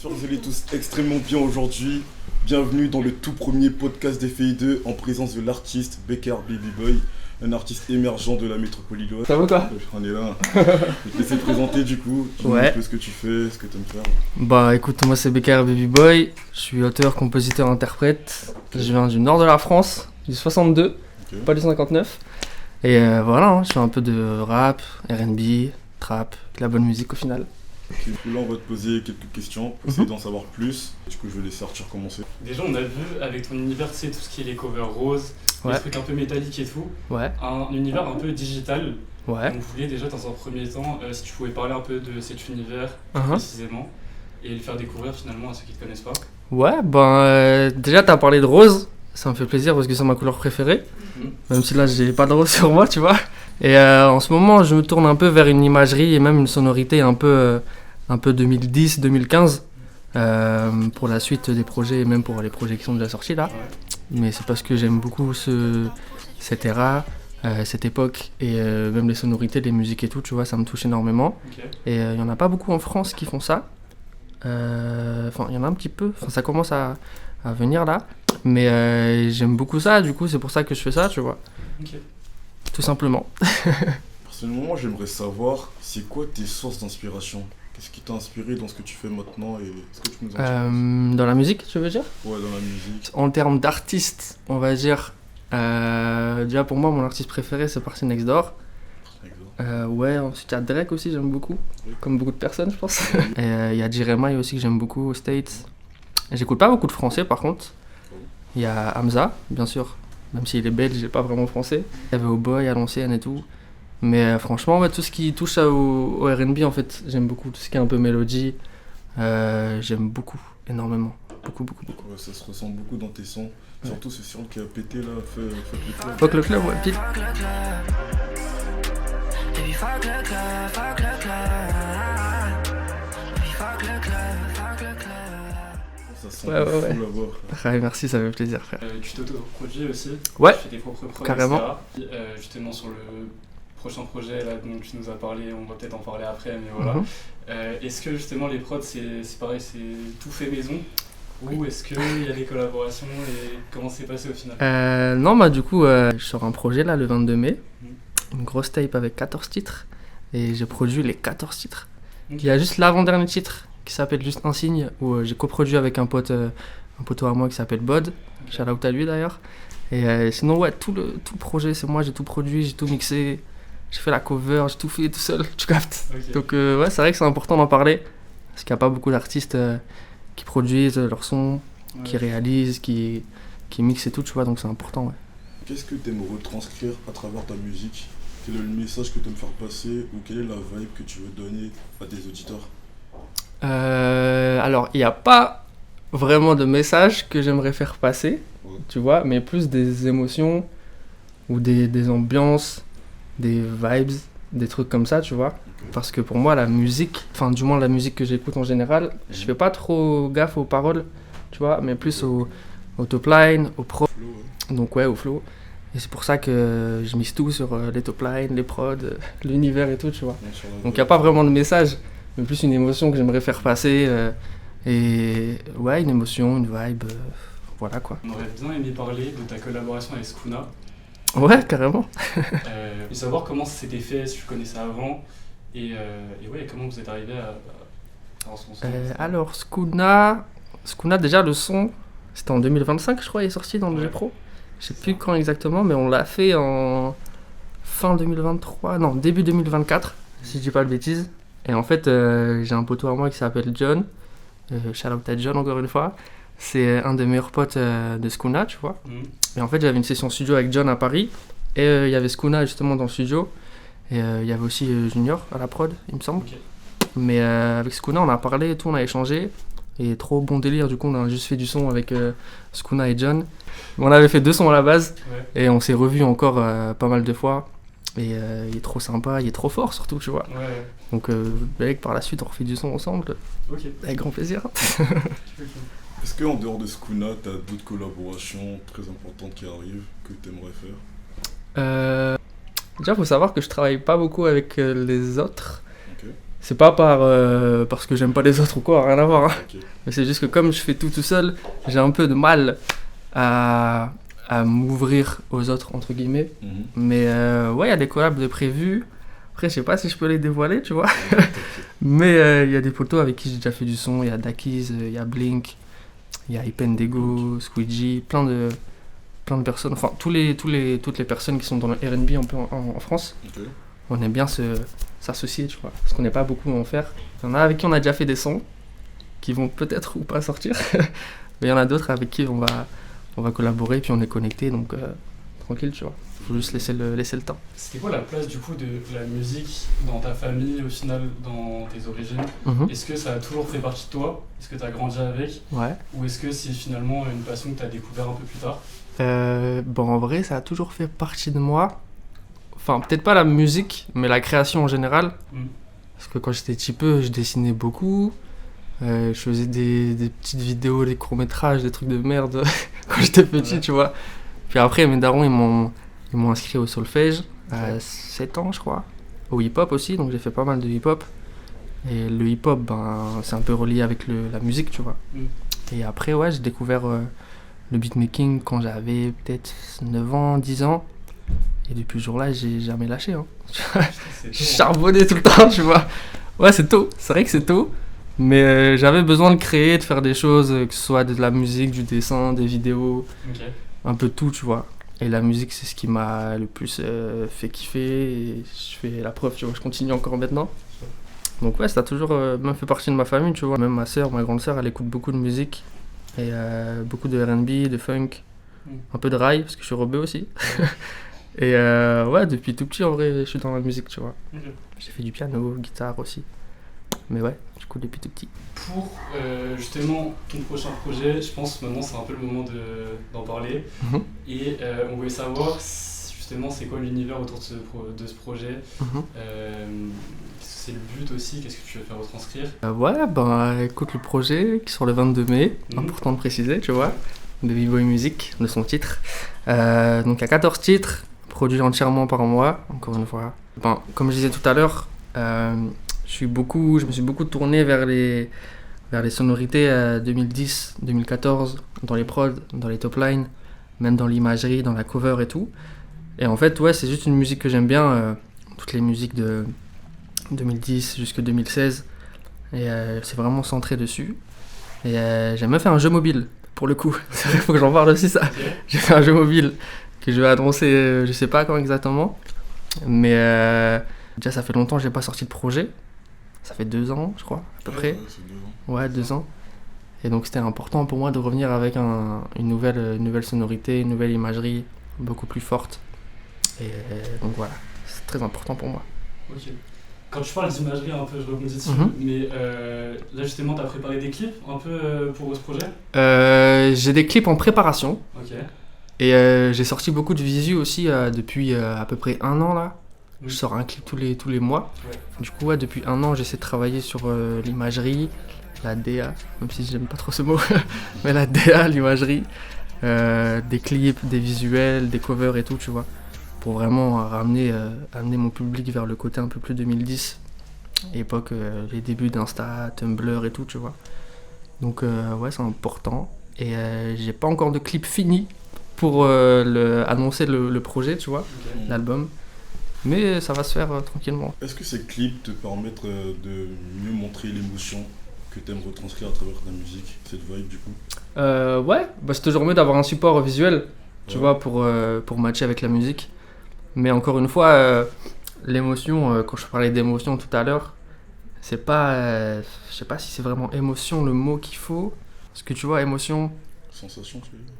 J'espère que vous allez tous extrêmement bien aujourd'hui. Bienvenue dans le tout premier podcast des FI2 en présence de l'artiste Becker Baby Boy, un artiste émergent de la métropole lilloise. Ça va quoi? On est là. Je vais te laisser te présenter du coup. Dis-nous un peu ce que tu fais, ce que tu aimes faire. Bah écoute, moi c'est Becker Baby Boy. Je suis auteur, compositeur, interprète. Je viens du nord de la France, du 62, pas du 59. Et voilà, hein, je fais un peu de rap, R&B, trap, de la bonne musique au final. Ok, là on va te poser quelques questions pour essayer d'en savoir plus. Du coup je vais laisser Arthur commencer. Déjà on a vu avec ton univers, tu sais, tout ce qui est les covers roses, les trucs un peu métalliques et tout, un univers un peu digital. On voulait déjà dans un premier temps, si tu pouvais parler un peu de cet univers précisément et le faire découvrir finalement à ceux qui ne te connaissent pas. Ouais, déjà t'as parlé de rose, ça me fait plaisir parce que c'est ma couleur préférée, même si là j'ai pas de rose sur moi, tu vois. Et en ce moment je me tourne un peu vers une imagerie et même une sonorité un peu 2010-2015 pour la suite des projets et même pour les projets qui sont déjà sortis là. Mais c'est parce que j'aime beaucoup cette era, cette époque et même les sonorités, les musiques et tout, tu vois, ça me touche énormément. Et il y en a pas beaucoup en France qui font ça. Enfin, il y en a un petit peu, ça commence à venir là. Mais j'aime beaucoup ça, du coup c'est pour ça que je fais ça, tu vois. Tout simplement. Personnellement, j'aimerais savoir, c'est quoi tes sources d'inspiration? Qu'est-ce qui t'a inspiré dans ce que tu fais maintenant et ce que tu nous en dis? Dans la musique, tu veux dire? Ouais, dans la musique. En termes d'artistes, on va dire, déjà pour moi, mon artiste préféré, c'est Party Next Door. Ouais, ensuite il y a Drake aussi, j'aime beaucoup, comme beaucoup de personnes, je pense. Et il y a Jeremiah aussi que j'aime beaucoup aux States. J'écoute pas beaucoup de français par contre. Il y a Hamza, bien sûr, même s'il est belge, il est pas vraiment français. Il y avait Boy à l'ancienne et tout. Mais franchement, ouais, tout ce qui touche au R&B, en fait, j'aime beaucoup. Tout ce qui est un peu mélodie, j'aime beaucoup, énormément. Beaucoup. Ouais, ça se ressent beaucoup dans tes sons. Surtout ce son qui a pété là, Fuck le club. Fuck le club, ouais, pile. Ça sent fou là-bas. Ouais, merci, ça fait plaisir, frère. Tu t'auto-produis aussi? Ouais, tu fais tes propres prods, carrément. etc. Justement sur le prochain projet là dont tu nous as parlé, on va peut-être en parler après, mais voilà. Est-ce que justement les prods c'est pareil, c'est tout fait maison? Ou est-ce qu'il y a des collaborations et comment c'est passé au final? Non, bah du coup, je sors un projet là le 22 mai, une grosse tape avec 14 titres, et j'ai produit les 14 titres. Il y a juste l'avant-dernier titre qui s'appelle juste Un Signe, où j'ai coproduit avec un poteau à moi qui s'appelle Bod, shout out à lui d'ailleurs. Et sinon, ouais, tout le projet, c'est moi, j'ai tout produit, j'ai tout mixé, j'ai fait la cover, j'ai tout fait tout seul, tu captes. Donc ouais, c'est vrai que c'est important d'en parler, parce qu'il n'y a pas beaucoup d'artistes qui produisent leurs sons, qui réalisent, qui mixent et tout, tu vois, donc c'est important, ouais. Qu'est-ce que tu aimes retranscrire à travers ta musique? Quel est le message que tu aimes faire passer ou quelle est la vibe que tu veux donner à tes auditeurs? Alors, il n'y a pas vraiment de message que j'aimerais faire passer, tu vois, mais plus des émotions ou des ambiances, des vibes, des trucs comme ça, tu vois. Parce que pour moi, la musique, enfin du moins la musique que j'écoute en général, je fais pas trop gaffe aux paroles, tu vois, mais plus au top line, au pro. Donc ouais, au flow. Et c'est pour ça que je mise tout sur les top lines, les prods, l'univers et tout, tu vois. Donc il n'y a pas vraiment de message, mais plus une émotion que j'aimerais faire passer. Et ouais, une émotion, une vibe, voilà quoi. On aurait bien aimé parler de ta collaboration avec Skuna. Ouais, carrément. Et savoir comment ça s'était fait, si tu connaissais avant, et ouais, comment vous êtes arrivé à son son. Alors, Skuna, déjà le son, c'était en 2025, je crois, il est sorti dans le G-Pro. Je sais plus quand exactement, mais on l'a fait en fin 2023, non, début 2024, si je dis pas de bêtises. Et en fait, j'ai un poteau à moi qui s'appelle John, shout out à John encore une fois. C'est un des meilleurs potes de Skuna, tu vois. Et en fait, j'avais une session studio avec John à Paris. Et il y avait Skuna justement dans le studio. Et il y avait aussi Junior à la prod, il me semble. Mais avec Skuna, on a parlé et tout, on a échangé. Et trop bon délire, du coup, on a juste fait du son avec Skuna et John. On avait fait 2 sons à la base. Et on s'est revus encore pas mal de fois. Et il est trop sympa, il est trop fort surtout, tu vois. Donc, par la suite, on refait du son ensemble. Avec grand plaisir. Est-ce qu'en dehors de Skuna, tu as d'autres collaborations très importantes qui arrivent que tu aimerais faire? Déjà, il faut savoir que je travaille pas beaucoup avec les autres. C'est pas parce que j'aime pas les autres ou quoi, rien à voir. Hein. Ok. Mais c'est juste que comme je fais tout seul, j'ai un peu de mal à m'ouvrir aux autres, entre guillemets. Mais ouais, il y a des collabs de prévus. Après, je sais pas si je peux les dévoiler, tu vois. Mais il y a des potos avec qui j'ai déjà fait du son. Il y a Dakiz, il y a Blink, il y a Ipendego, Squeegee, plein de personnes. Enfin, toutes les personnes qui sont dans le R&B un peu en France. Ok. On aime bien s'associer, tu vois. Parce qu'on n'est pas beaucoup à en faire. Il y en a avec qui on a déjà fait des sons qui vont peut-être ou pas sortir. Mais il y en a d'autres avec qui on va collaborer, puis on est connecté, donc tranquille, tu vois. Faut juste laisser le temps. C'était quoi la place du coup de la musique dans ta famille, au final, dans tes origines? Est-ce que ça a toujours fait partie de toi? Est-ce que tu as grandi avec? Ouais. Ou est-ce que c'est finalement une passion que tu as découvert un peu plus tard? Bon, en vrai, ça a toujours fait partie de moi. Enfin, peut-être pas la musique, mais la création en général. Parce que quand j'étais petit peu, je dessinais beaucoup. Je faisais des petites vidéos, des courts-métrages, des trucs de merde quand j'étais petit, tu vois. Puis après, mes darons, ils m'ont inscrit au solfège à 7 ans, je crois. Au hip-hop aussi, donc j'ai fait pas mal de hip-hop. Et le hip-hop, c'est un peu relié avec la musique, tu vois. Et après, ouais, j'ai découvert le beatmaking quand j'avais peut-être 9 ans, 10 ans. Et depuis ce jour-là, j'ai jamais lâché. Hein. J'ai charbonné tout le temps, tu vois. Ouais, c'est tôt. C'est vrai que c'est tôt. Mais j'avais besoin de créer, de faire des choses, que ce soit de la musique, du dessin, des vidéos, un peu tout, tu vois. Et la musique, c'est ce qui m'a le plus fait kiffer. Et je fais la preuve, tu vois, je continue encore maintenant. Donc ouais, ça a toujours même fait partie de ma famille, tu vois. Même ma soeur, ma grande soeur, elle écoute beaucoup de musique. Et beaucoup de R&B, de funk, un peu de rail, parce que je suis rebeu aussi. Et ouais, depuis tout petit, en vrai, je suis dans la musique, tu vois. J'ai fait du piano, guitare aussi. Mais ouais, du coup, depuis tout petit. Pour justement ton prochain projet, je pense maintenant c'est un peu le moment d'en parler. Et on voulait savoir justement c'est quoi l'univers autour de ce projet. C'est le but aussi, qu'est-ce que tu veux faire retranscrire? Ouais, écoute le projet qui sort le 22 mai, important de préciser, tu vois. Baby Boy Music, de son titre. Donc il y a 14 titres, produits entièrement par moi, encore une fois. Comme je disais tout à l'heure, je me suis beaucoup tourné vers les sonorités 2010, 2014, dans les prods, dans les top lines, même dans l'imagerie, dans la cover et tout. Et en fait, ouais, c'est juste une musique que j'aime bien, toutes les musiques de 2010 jusqu'à 2016. Et c'est vraiment centré dessus. Et j'ai même fait un jeu mobile, pour le coup. Il faut que j'en parle aussi, ça. J'ai fait un jeu mobile que je vais annoncer, je sais pas quand exactement. Mais déjà, ça fait longtemps que j'ai pas sorti de projet. Ça fait 2 ans, je crois, à peu près. Ouais, 2 ans. Et donc, c'était important pour moi de revenir avec une nouvelle sonorité, une nouvelle imagerie beaucoup plus forte. Et donc, voilà, c'est très important pour moi. Ok. Quand tu parles d'imagerie, un peu, je rebondis dessus, mais là, justement, tu as préparé des clips un peu pour ce projet? J'ai des clips en préparation. Ok. Et j'ai sorti beaucoup de visu aussi depuis à peu près 1 an, là. Je sors un clip tous les mois. Ouais. Du coup, ouais, depuis 1 an, j'essaie de travailler sur l'imagerie, la DA, même si j'aime pas trop ce mot, mais la DA, l'imagerie, des clips, des visuels, des covers et tout, tu vois, pour vraiment amener mon public vers le côté un peu plus 2010, époque, les débuts d'Insta, Tumblr et tout, tu vois. Donc, ouais, c'est important. Et j'ai pas encore de clip fini pour annoncer le projet, tu vois, l'album. Mais ça va se faire tranquillement. Est-ce que ces clips te permettent de mieux montrer l'émotion que tu aimes retranscrire à travers ta musique, cette vibe du coup? Ouais, c'est toujours mieux d'avoir un support visuel, tu vois, pour matcher avec la musique. Mais encore une fois, l'émotion, quand je parlais d'émotion tout à l'heure, c'est pas, je sais pas si c'est vraiment émotion le mot qu'il faut. Parce que tu vois, émotion... Sensation, tu veux dire?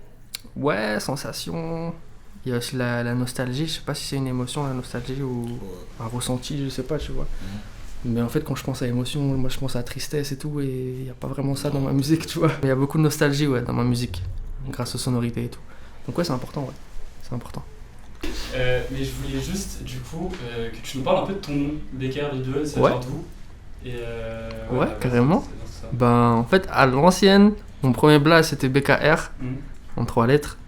Ouais, sensation... Il y a aussi la nostalgie, je sais pas si c'est une émotion la nostalgie ou un ressenti, je sais pas, tu vois. Mais en fait, quand je pense à émotion, moi je pense à tristesse et tout, et il n'y a pas vraiment ça dans ma musique, tu vois. Il y a beaucoup de nostalgie, ouais, dans ma musique, grâce aux sonorités et tout. Donc ouais, c'est important, ouais. C'est important. Mais je voulais juste, du coup, que tu nous parles un peu de ton nom, BKR Bible, ça vient d'où? Ouais, carrément. En fait, à l'ancienne, mon premier blast c'était BKR, en 3 lettres.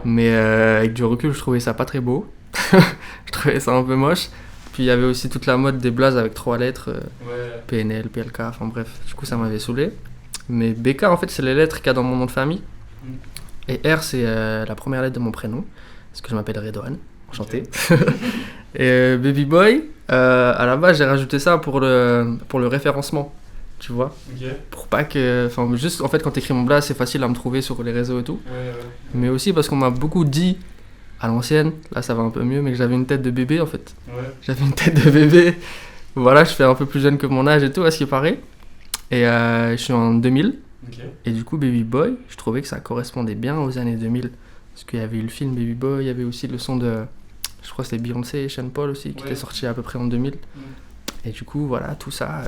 Mais avec du recul, je trouvais ça pas très beau. Je trouvais ça un peu moche. Puis il y avait aussi toute la mode des blazes avec 3 lettres, PNL, PLK, enfin bref, du coup ça m'avait saoulé. Mais BK en fait c'est les lettres qu'il y a dans mon nom de famille. Et R c'est la première lettre de mon prénom, parce que je m'appelle Redouane, enchanté. Et Baby Boy, à la base j'ai rajouté ça pour le référencement, tu vois. Pour pas que... Enfin juste en fait quand t'écris mon blaze c'est facile à me trouver sur les réseaux et tout. Mais aussi parce qu'on m'a beaucoup dit... À l'ancienne, là ça va un peu mieux, mais que j'avais une tête de bébé en fait. J'avais une tête de bébé. Voilà, je fais un peu plus jeune que mon âge et tout, à ce qui paraît. Et je suis en 2000. Et du coup, Baby Boy, je trouvais que ça correspondait bien aux années 2000. Parce qu'il y avait eu le film Baby Boy, il y avait aussi le son de. Je crois que c'était Beyoncé et Sean Paul aussi, qui était sorti à peu près en 2000. Et du coup, voilà, tout ça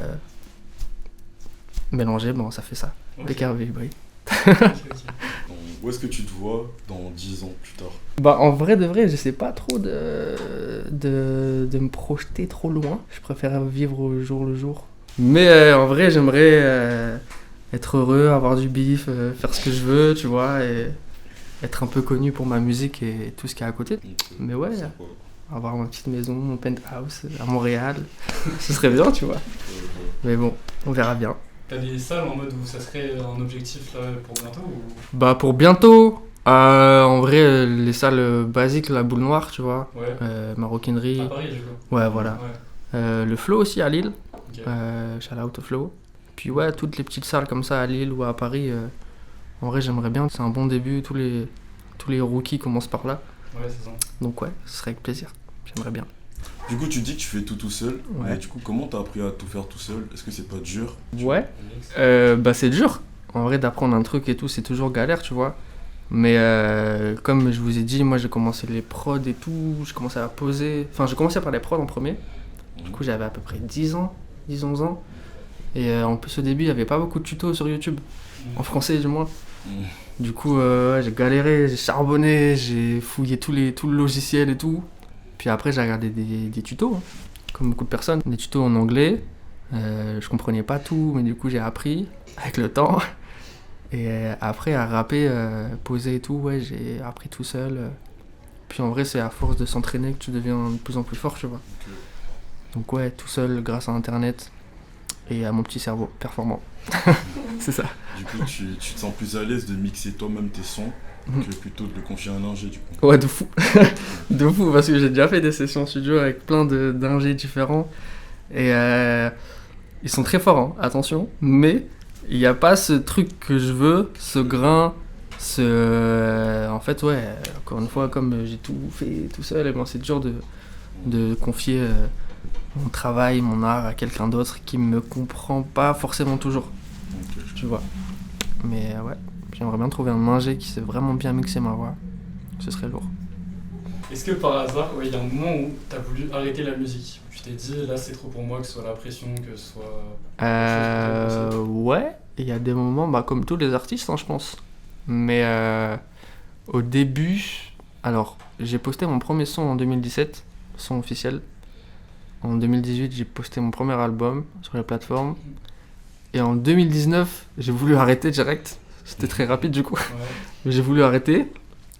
mélangé, bon, ça fait ça. BK Baby Boy. Où est-ce que tu te vois dans 10 ans plus tard? Bah en vrai de vrai, j'essaie pas trop de me projeter trop loin. Je préfère vivre au jour le jour. Mais en vrai, j'aimerais être heureux, avoir du bif, faire ce que je veux, tu vois, et être un peu connu pour ma musique et tout ce qu'il y a à côté. Mais ouais, avoir ma petite maison, mon penthouse à Montréal, ce serait bien, tu vois. Mais bon, on verra bien. T'as des salles en mode où ça serait un objectif là, pour bientôt ou... Bah pour bientôt, en vrai les salles basiques, la Boule Noire tu vois, Maroquinerie. À Paris du coup. Ouais voilà. Le Flow aussi à Lille, shout out au Flow. Puis ouais, toutes les petites salles comme ça à Lille ou à Paris, en vrai j'aimerais bien, c'est un bon début, tous les rookies commencent par là. Ouais c'est ça. Donc ouais, ce serait avec plaisir, j'aimerais bien. Du coup, tu dis que tu fais tout seul. Mais du coup, comment t'as appris à tout faire tout seul? Est-ce que c'est pas dur? Ouais, bah c'est dur. En vrai, d'apprendre un truc et tout, c'est toujours galère, tu vois. Mais comme je vous ai dit, moi j'ai commencé les prods et tout, j'ai commencé à poser. Enfin, j'ai commencé par les prods en premier. Du coup, j'avais à peu près 10-11 ans. Et en plus, au début, il n'y avait pas beaucoup de tutos sur YouTube. En français, du moins. Du coup, j'ai galéré, j'ai charbonné, j'ai fouillé tout le logiciel et tout. Puis après, j'ai regardé des tutos, hein, comme beaucoup de personnes. Des tutos en anglais. Je comprenais pas tout, mais du coup, j'ai appris avec le temps. Et après, à rapper, poser et tout, ouais, j'ai appris tout seul. Puis en vrai, c'est à force de s'entraîner que tu deviens de plus en plus fort, tu vois. Donc ouais, tout seul, grâce à Internet et à mon petit cerveau performant. C'est ça. Du coup, tu te sens plus à l'aise de mixer toi-même tes sons que plutôt de le confier à un ingé, du coup. Ouais, de fou. De fou, parce que j'ai déjà fait des sessions studio avec plein d'ingés différents. Et ils sont très forts, hein, attention. Mais il n'y a pas ce truc que je veux, ce grain, en fait, ouais, encore une fois, comme j'ai tout fait tout seul, et ben, c'est dur de confier mon travail, mon art à quelqu'un d'autre qui me comprend pas forcément toujours. Tu vois. Mais ouais, j'aimerais bien trouver un ingé qui sait vraiment bien mixer ma voix. Ce serait lourd. Est-ce que par hasard, il y a un moment où tu as voulu arrêter la musique? Tu t'es dit, là c'est trop pour moi, que ce soit la pression, que ce soit... Ouais, il y a des moments, bah, comme tous les artistes, hein, je pense. Mais au début, alors, j'ai posté mon premier son en 2017, son officiel. En 2018, j'ai posté mon premier album sur les plateformes. Et en 2019, j'ai voulu arrêter direct. C'était très rapide du coup. Mais j'ai voulu arrêter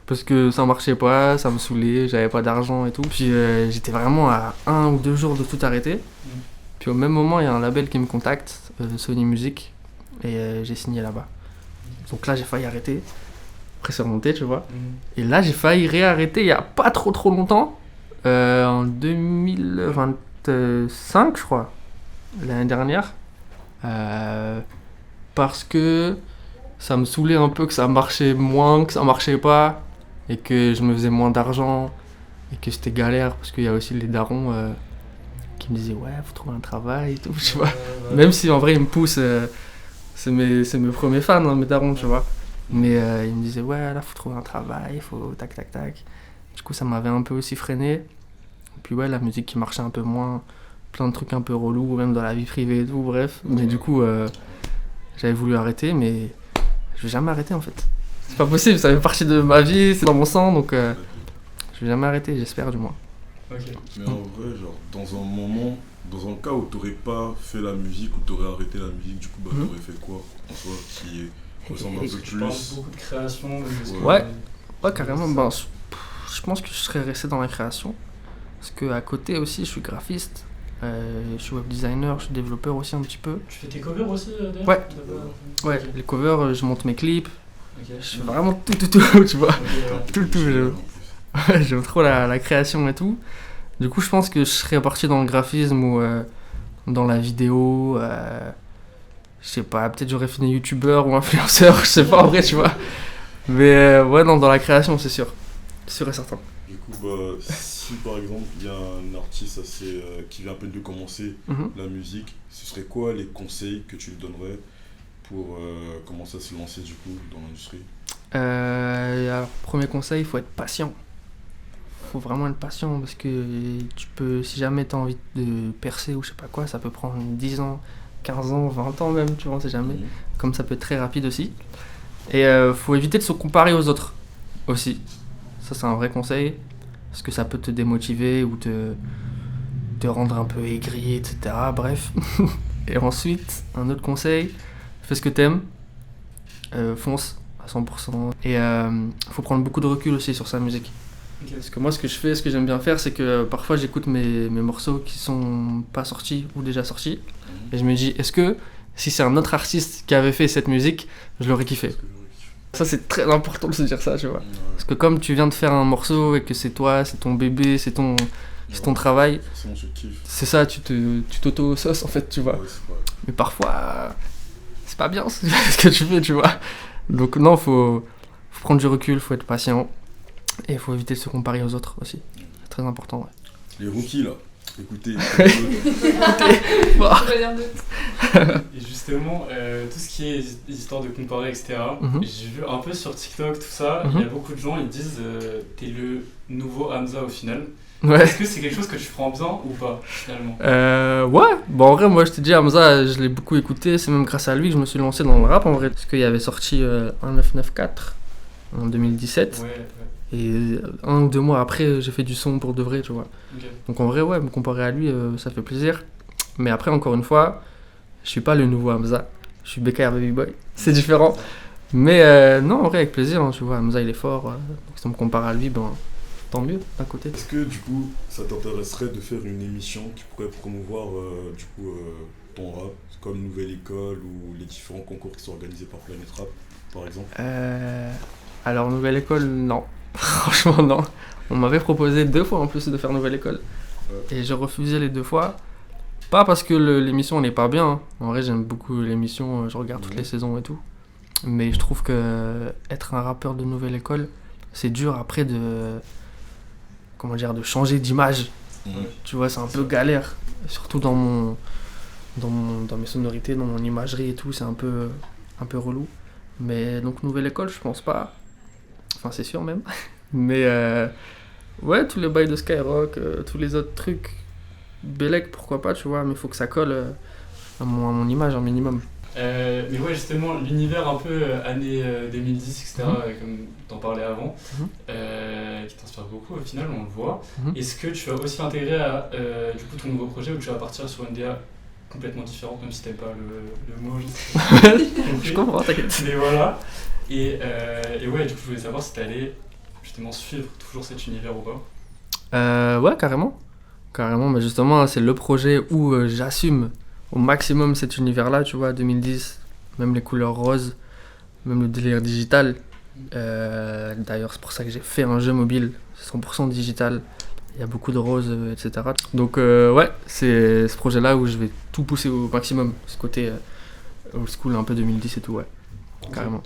parce que ça marchait pas, ça me saoulait, j'avais pas d'argent et tout. Puis j'étais vraiment à 1 ou 2 jours de tout arrêter. Puis au même moment, il y a un label qui me contacte, Sony Music, et j'ai signé là-bas. Donc là, j'ai failli arrêter. Après, c'est remonté, tu vois. Et là, j'ai failli réarrêter il y a pas trop longtemps. En 2025, je crois, l'année dernière. Parce que ça me saoulait un peu que ça marchait moins, que ça marchait pas, et que je me faisais moins d'argent, et que c'était galère, parce qu'il y a aussi les darons qui me disaient ouais, faut trouver un travail et tout, tu vois. Même si en vrai ils me poussent, c'est mes premiers fans, hein, mes darons, tu vois. Mais ils me disaient ouais, là faut trouver un travail, faut tac. Du coup ça m'avait un peu aussi freiné. Puis ouais, la musique qui marchait un peu moins, plein de trucs un peu relous, même dans la vie privée et tout, bref. Mais du coup, j'avais voulu arrêter, mais je vais jamais arrêter en fait. C'est pas possible, ça fait partie de ma vie, c'est dans mon sang, donc je vais jamais arrêter, j'espère du moins. Mais en vrai, genre, dans un cas où t'aurais pas fait la musique, ou t'aurais arrêté la musique, du coup, bah t'aurais fait quoi en soi, qui ressemble un peu Tu parles plus... beaucoup de création. Ouais, carrément, ben, je pense que je serais resté dans la création. Parce qu'à côté aussi, je suis graphiste, je suis web designer, je suis développeur aussi un petit peu. Tu fais tes covers aussi d'ailleurs? Ouais. Ouais, les covers, je monte mes clips. Okay. Je fais vraiment tout, tu vois. Okay, tout. J'aime trop la création et tout. Du coup, je pense que je serais parti dans le graphisme ou dans la vidéo. Je sais pas, peut-être j'aurais fini youtubeur ou influenceur, je sais pas en vrai, tu vois. Mais ouais, non, dans la création, c'est sûr. Sûr et certain. Du coup, si par exemple il y a un artiste qui vient à peine de commencer la musique, ce serait quoi les conseils que tu lui donnerais pour commencer à se lancer du coup dans l'industrie? Alors, premier conseil, il faut être patient. Faut vraiment être patient parce que tu peux, si jamais tu as envie de percer ou je sais pas quoi, ça peut prendre 10 ans, 15 ans, 20 ans même, tu vois, on sait jamais. Comme ça peut être très rapide aussi. Et faut éviter de se comparer aux autres aussi. Ça, c'est un vrai conseil. Parce que ça peut te démotiver ou te rendre un peu aigri, etc. Bref. Et ensuite, un autre conseil, fais ce que t'aimes. Fonce à 100%. Et faut prendre beaucoup de recul aussi sur sa musique. Okay. Parce que moi, ce que je fais, ce que j'aime bien faire, c'est que parfois j'écoute mes morceaux qui sont pas sortis ou déjà sortis. Et je me dis, est-ce que si c'est un autre artiste qui avait fait cette musique, je l'aurais kiffé? Ça, c'est très important de se dire ça, tu vois. Parce que comme tu viens de faire un morceau et que c'est toi, c'est ton bébé, c'est ton travail, c'est ça, tu t'auto-sauces en fait, tu vois. Mais parfois, c'est pas bien ce que tu fais, tu vois. Donc non, faut prendre du recul, faut être patient. Et il faut éviter de se comparer aux autres aussi. C'est très important, ouais. Les rookies, là, écoutez. Et justement, tout ce qui est histoire de comparer, etc., j'ai vu un peu sur TikTok, tout ça, il y a beaucoup de gens, ils disent t'es le nouveau Hamza au final. Ouais. Est-ce que c'est quelque chose que tu prends bien ou pas, finalement? Ouais, bon en vrai, moi je te dis, Hamza, je l'ai beaucoup écouté, c'est même grâce à lui que je me suis lancé dans le rap en vrai. Parce qu'il y avait sorti 1994 en 2017. Ouais. Et 1 ou 2 mois après, j'ai fait du son pour de vrai, tu vois. Okay. Donc en vrai, ouais, me comparer à lui, ça fait plaisir. Mais après, encore une fois, je suis pas le nouveau Hamza. Je suis BKR Baby Boy. C'est différent. Mais non, en vrai, avec plaisir, hein, tu vois. Hamza, il est fort. Donc si on me compare à lui, ben, tant mieux, d'un côté. Est-ce que, du coup, ça t'intéresserait de faire une émission qui pourrait promouvoir, ton rap, comme Nouvelle École ou les différents concours qui sont organisés par Planète Rap, par exemple? Alors, Nouvelle École, non. Franchement, non. On m'avait proposé 2 fois en plus de faire Nouvelle École. Ouais. Et j'ai refusé les 2 fois. Pas parce que l'émission n'est pas bien. Hein. En vrai, j'aime beaucoup l'émission. Je regarde toutes les saisons et tout. Mais je trouve que être un rappeur de Nouvelle École, c'est dur après de changer d'image. Tu vois, c'est un peu galère. Surtout dans mes sonorités, dans mon imagerie et tout. C'est un peu relou. Mais donc Nouvelle École, je pense pas. Enfin, c'est sûr même. Mais ouais, tous les bails de Skyrock, tous les autres trucs, Bellec, pourquoi pas, tu vois, mais il faut que ça colle à mon image un minimum. Mais ouais, justement, l'univers un peu années 2010, etc., comme t'en parlais avant, qui t'inspire beaucoup au final, on le voit. Est-ce que tu vas aussi intégrer à du coup, ton nouveau projet où tu vas partir sur une DA complètement différente, même si t'aimes pas le mot, je comprends, t'inquiète. Mais voilà. Et ouais, du coup, je voulais savoir si t'allais justement suivre toujours cet univers ou pas. Ouais, carrément. Carrément, mais justement, c'est le projet où j'assume au maximum cet univers-là, tu vois, 2010, même les couleurs roses, même le délire digital. D'ailleurs, c'est pour ça que j'ai fait un jeu mobile 100% digital. Il y a beaucoup de roses, etc. Donc, ouais, c'est ce projet-là où je vais tout pousser au maximum, ce côté old school, un peu 2010 et tout, ouais, carrément.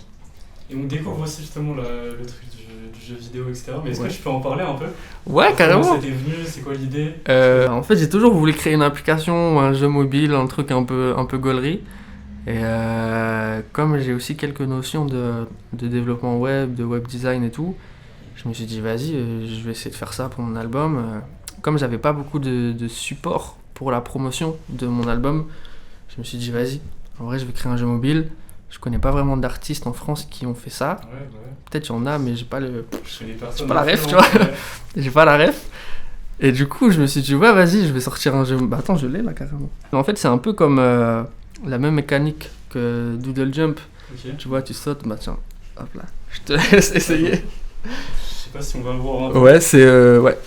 Et on découvre aussi justement le truc du jeu vidéo, etc. Mais est-ce que tu peux en parler un peu? Ouais, carrément. Comment c'était venu? C'est quoi l'idée? En fait, j'ai toujours voulu créer une application ou un jeu mobile, un truc un peu gaulerie. Et comme j'ai aussi quelques notions de développement web, de web design et tout, je me suis dit, vas-y, je vais essayer de faire ça pour mon album. Comme j'avais pas beaucoup de support pour la promotion de mon album, je me suis dit, vas-y, en vrai, je vais créer un jeu mobile. Je connais pas vraiment d'artistes en France qui ont fait ça. Ouais. Peut-être il y en a, mais j'ai pas la ref, tu vois. J'ai pas la ref. Et du coup, je me suis dit, ouais, vas-y, je vais sortir un jeu. Bah attends, je l'ai là carrément. En fait, c'est un peu comme la même mécanique que Doodle Jump. Okay. Tu vois, tu sautes, bah tiens, hop là, je te laisse essayer. Je sais pas si on va le voir un peu. Ouais, c'est. Ouais.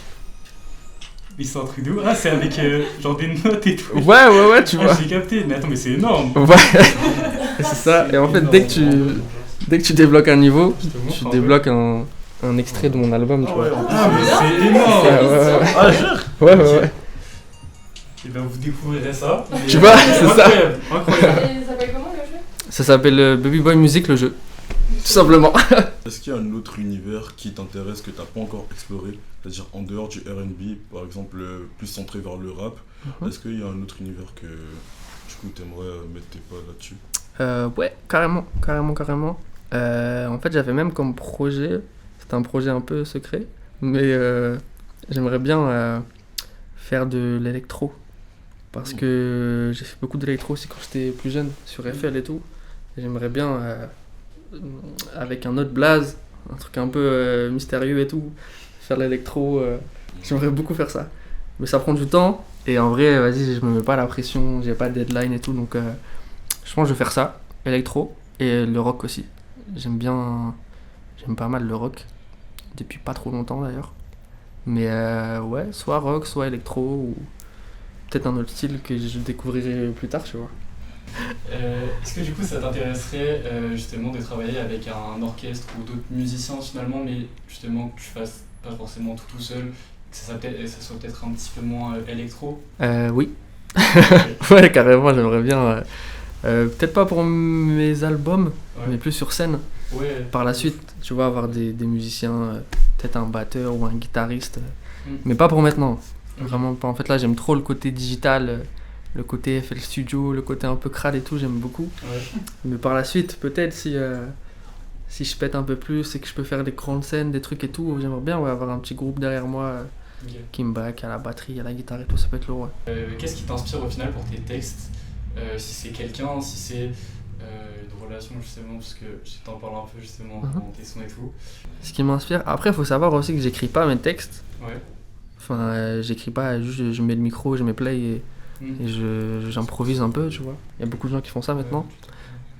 Mais c'est un truc de ouf. Ah, c'est avec genre des notes et tout. Ouais, tu vois. J'ai capté. Mais attends, mais c'est énorme. Ouais, c'est ça. Et en fait, dès que tu débloques un niveau, tu débloques un extrait de mon album, tu vois. Ah, mais c'est énorme. Ouais. Et ben vous découvrirez ça. Tu vois, c'est ça. Incroyable. Et ça s'appelle comment le jeu? Ça s'appelle Baby Boy Music, le jeu. Tout simplement. Est-ce qu'il y a un autre univers qui t'intéresse que t'as pas encore exploré? C'est-à-dire en dehors du R&B, par exemple, plus centré vers le rap. Est-ce qu'il y a un autre univers que du coup t'aimerais mettre tes pas là-dessus? Ouais, carrément. En fait, j'avais même comme projet, c'était un projet un peu secret, mais j'aimerais bien faire de l'électro. Parce que j'ai fait beaucoup d'électro aussi quand j'étais plus jeune, sur FL et tout. Et j'aimerais bien, avec un autre blaze, un truc un peu mystérieux et tout, faire de l'électro. J'aimerais beaucoup faire ça. Mais ça prend du temps. Et en vrai, vas-y, je me mets pas la pression, j'ai pas de deadline et tout. Donc je pense que je vais faire ça, électro, et le rock aussi. J'aime pas mal le rock. Depuis pas trop longtemps d'ailleurs. Mais ouais, soit rock, soit électro, ou peut-être un autre style que je découvrirai plus tard, tu vois. Est-ce que du coup ça t'intéresserait justement de travailler avec un orchestre ou d'autres musiciens finalement, mais justement que tu fasses pas forcément tout seul, que ça soit peut-être un petit peu moins électro? Oui. Ouais, carrément, j'aimerais bien. Peut-être pas pour mes albums, mais plus sur scène. Ouais. Par la suite, tu vois, avoir des musiciens, peut-être un batteur ou un guitariste, mais pas pour maintenant. Vraiment pas. En fait, là, j'aime trop le côté digital, le côté FL Studio, le côté un peu crade et tout, j'aime beaucoup. Mais par la suite, peut-être si je pète un peu plus et que je peux faire des grandes scènes, des trucs et tout, j'aimerais bien avoir un petit groupe derrière moi qui me back à la batterie, à la guitare et tout, ça peut être lourd. Qu'est-ce qui t'inspire au final pour tes textes? Si c'est quelqu'un, si c'est une relation justement, parce que je t'en parle un peu justement dans tes sons et tout. Ce qui m'inspire, après il faut savoir aussi que j'écris pas mes textes. Ouais. Enfin, j'écris pas, juste je mets le micro, je mets play et j'improvise un peu, tu vois. Il y a beaucoup de gens qui font ça maintenant.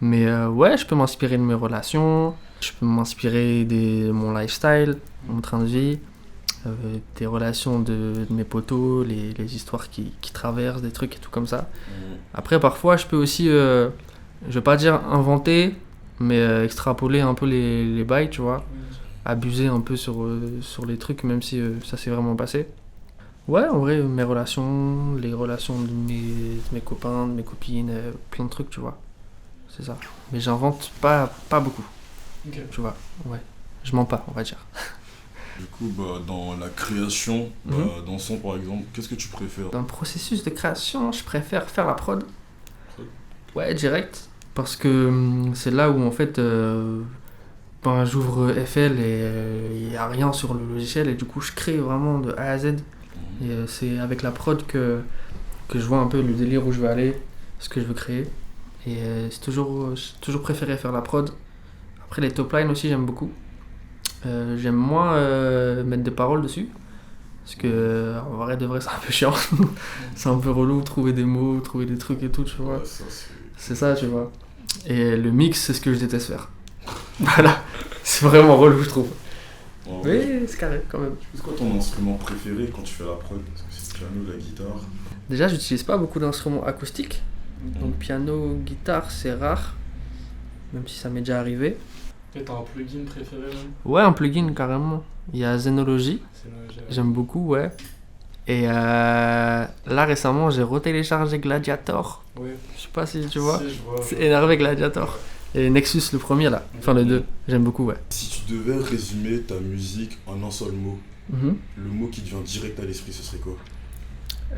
Mais ouais, je peux m'inspirer de mes relations, je peux m'inspirer de mon lifestyle, mon train de vie, des relations de mes potos, les histoires qui traversent, des trucs et tout comme ça. Après, parfois, je peux aussi, je vais pas dire inventer, mais extrapoler un peu les bails, tu vois. Abuser un peu sur les trucs, même si ça s'est vraiment passé. Ouais, en vrai, mes relations, les relations de mes copains, de mes copines, plein de trucs, tu vois. C'est ça. Mais j'invente pas beaucoup, tu vois. Ouais, je mens pas, on va dire. Du coup, dans la création, dans le son par exemple, qu'est-ce que tu préfères? Dans le processus de création, je préfère faire la prod. Ouais, direct. Parce que c'est là où en fait, j'ouvre FL et il n'y a rien sur le logiciel et du coup je crée vraiment de A à Z. Et c'est avec la prod que je vois un peu le délire où je veux aller, ce que je veux créer. Et j'ai toujours préféré faire la prod. Après les top lines aussi j'aime beaucoup. J'aime moins mettre des paroles dessus. Parce que en vrai de vrai c'est un peu chiant. C'est un peu relou, trouver des mots, trouver des trucs et tout, tu vois. Ouais, ça, c'est ça, tu vois. Et le mix, c'est ce que je déteste faire. Voilà, c'est vraiment relou, je trouve. Oui, c'est carré quand même. C'est quoi ton instrument préféré quand tu fais la prod? Est-ce que c'est le piano, la guitare? Déjà, j'utilise pas beaucoup d'instruments acoustiques. Donc piano, guitare, c'est rare. Même si ça m'est déjà arrivé. Et t'as un plugin préféré même? Ouais, un plugin carrément. Il y a Zenology. J'aime beaucoup, ouais. Et là récemment, j'ai retéléchargé Gladiator. Oui. Je sais pas si tu vois. Si, je vois. C'est énervé Gladiator. Et Nexus, le premier là. Enfin, le 2. J'aime beaucoup, ouais. Si tu devais résumer ta musique en un seul mot, le mot qui te vient direct à l'esprit, ce serait quoi?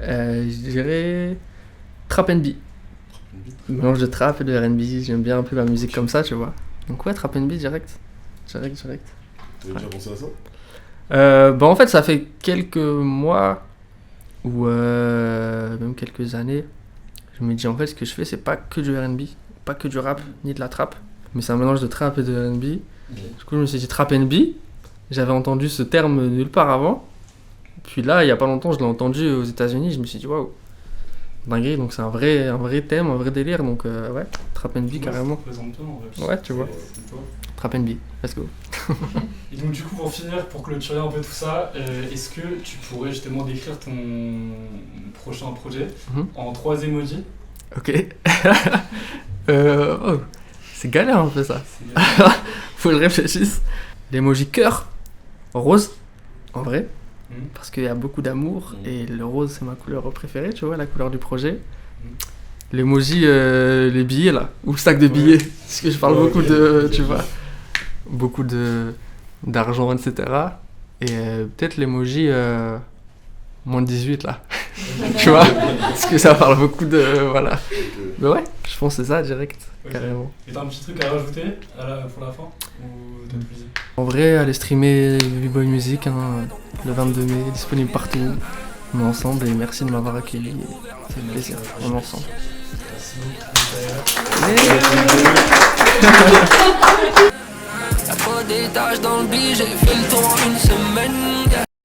Je dirais Trap and B. Mélange de trap et de R&B. J'aime bien un peu la musique comme ça, tu vois. Donc ouais, Trap and B direct. T'avais déjà pensé à ça? En fait, ça fait quelques mois ou même quelques années. Je me dis en fait, ce que je fais, c'est pas que du R&B, pas que du rap, ni de la trap, mais c'est un mélange de trap et de R&B. Du coup, je me suis dit Trap and B. J'avais entendu ce terme nulle part avant. Puis là, il y a pas longtemps, je l'ai entendu aux États-Unis. Je me suis dit waouh, dinguerie. Donc c'est un vrai thème, un vrai délire. Donc ouais, Trap and B carrément. Ça représente toi, en fait. Ouais, tu vois. Trap and B, let's go. Et donc du coup, pour finir, pour clôturer un peu tout ça, est-ce que tu pourrais justement décrire ton prochain projet en 3 emojis? Ok. C'est galère un peu ça. Faut que je réfléchisse. L'emoji cœur, rose, en vrai, parce qu'il y a beaucoup d'amour et le rose c'est ma couleur préférée, tu vois, la couleur du projet. L'emoji, les billets là, ou le sac de billets, parce que je parle beaucoup de, tu vois, beaucoup d'argent, etc. Et peut-être l'emoji moins de 18 là, tu vois, parce que ça parle beaucoup de, voilà. Mais ouais, je pense que c'est ça direct, carrément. Et t'as un petit truc à rajouter pour la fin ou t'as épuisé? En vrai, allez streamer B-Boy Music, le 22 mai, disponible partout. On est ensemble et merci de m'avoir accueilli. C'est un plaisir, on est ensemble. Merci beaucoup. Y'a pas d'étage dans le billet, j'ai fait le tour en une semaine.